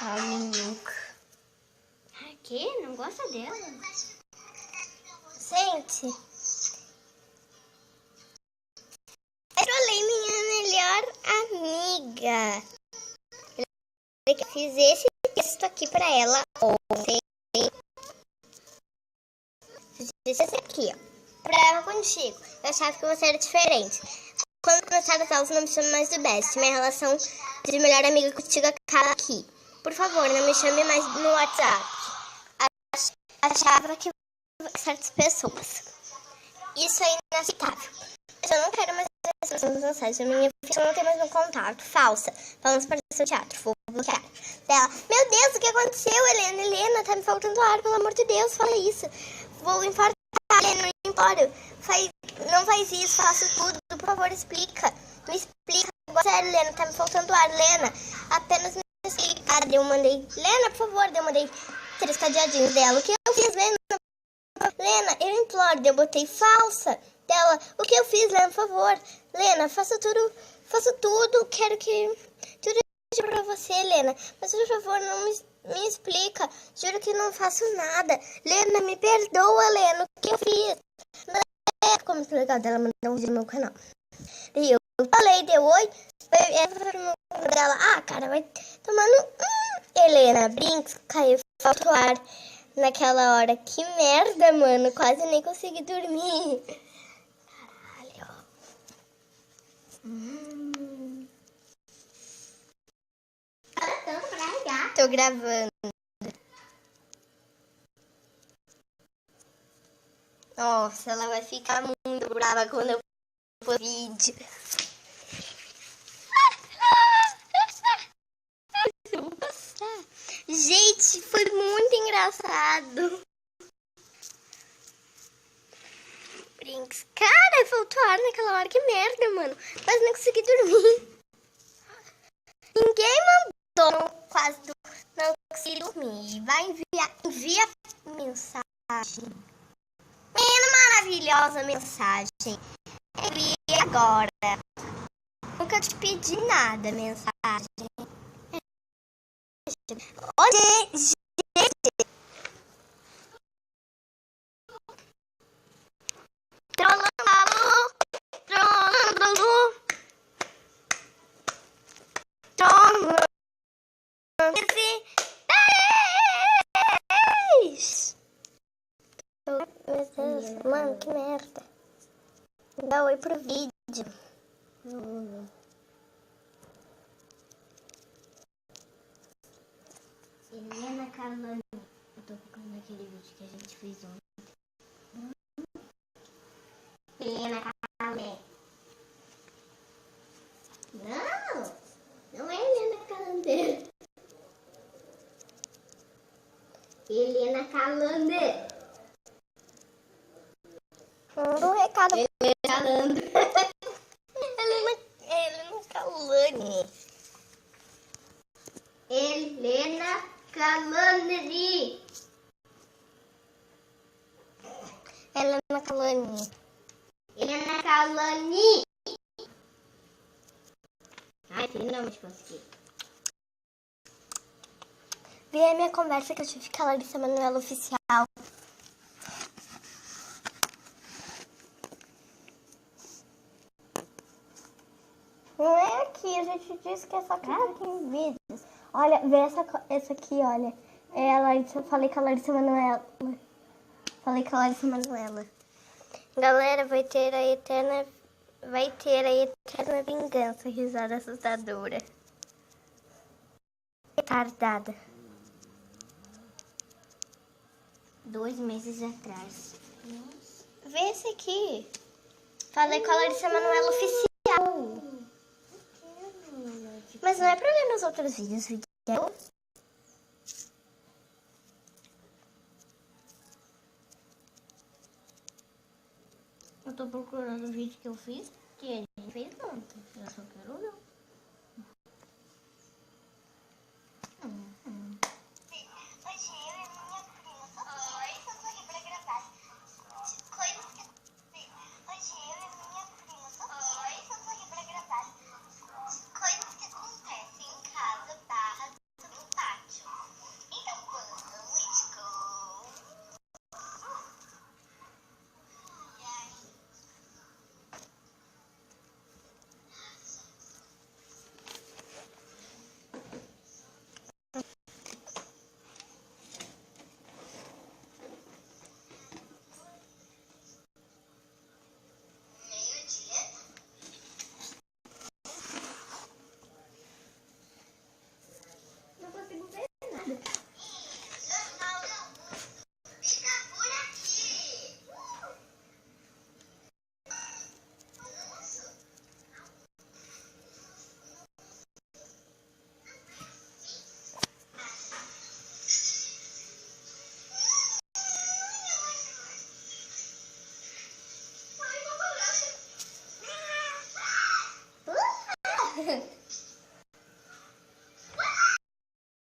nunca. Ah, que? Não gosta dela? Gente, eu trolei minha melhor amiga. Eu fiz esse texto aqui pra ela ontem. Fiz esse aqui, ó. Pra ela contigo. Eu achava que você era diferente. Quando começar as aulas, não me chame mais de best. Minha relação de melhor amiga contigo acaba aqui. Por favor, não me chame mais no WhatsApp. Achava que certas pessoas. Isso é inaceitável. Eu não quero mais essas mensagens. A minha filha não tem mais um contato. Falsa. Vamos para o seu teatro. Vou bloquear. Dela. Meu Deus, o que aconteceu, Helena? Helena, tá me faltando ar. Pelo amor de Deus, fala isso. Vou infartar, Helena. Não imploro. Não faz isso. Faço tudo. Por favor, explica. Me explica. Sério, Helena, tá me faltando ar. Helena, apenas me explica. Eu mandei. Helena, por favor. Eu mandei 3 cadeadinhos dela. O que eu fiz, Helena? Lena, eu imploro, eu botei falsa dela. O que eu fiz, Lena, por favor? Lena, faço tudo, quero que tudo seja pra você, Lena. Mas, por favor, não me explica. Juro que não faço nada. Lena, me perdoa, Lena, o que eu fiz? Ficou muito legal dela mandar um vídeo no meu canal. E eu falei, deu oi, dela, cara, vai tomando Helena, brinks, caiu, falta o ar. Naquela hora, que merda, mano. Quase nem consegui dormir. Caralho. Tô gravando. Nossa, ela vai ficar muito brava quando eu pôr vídeo. Gente, foi muito engraçado. Brinks. Cara, faltou ar naquela hora. Que merda, mano. Quase não consegui dormir. Ninguém mandou. Não consegui dormir. Vai envia mensagem. Menina maravilhosa mensagem. Envia agora. Nunca te pedi nada, mensagem. Olha, gente. Meu Deus, mano, que merda. Dá oi pro vídeo. Helena Calani. Eu tô ficando naquele vídeo que a gente fez ontem. Helena Calani. Não é Helena Calani. Helena Calani. Manda um recado. Helena Calani. Helena Calani. Helena Calani. Helena Calani. Helena Calani. Ai, finalmente consegui. Vê a minha conversa que eu tive com a Larissa Manoela oficial. Não é aqui, a gente disse que é só clicar aqui em vídeos. Olha, vê essa aqui, olha. É a Larissa, falei com a Larissa Manoela. Galera, vai ter a eterna vingança, risada assustadora. Retardada. 2 meses atrás. Nossa. Vê esse aqui. Falei com a Larissa Manoela oficial. Mas não é pra ler nos outros vídeos, viu? Eu tô procurando o vídeo que eu fiz, que a gente fez ontem. Eu só quero não.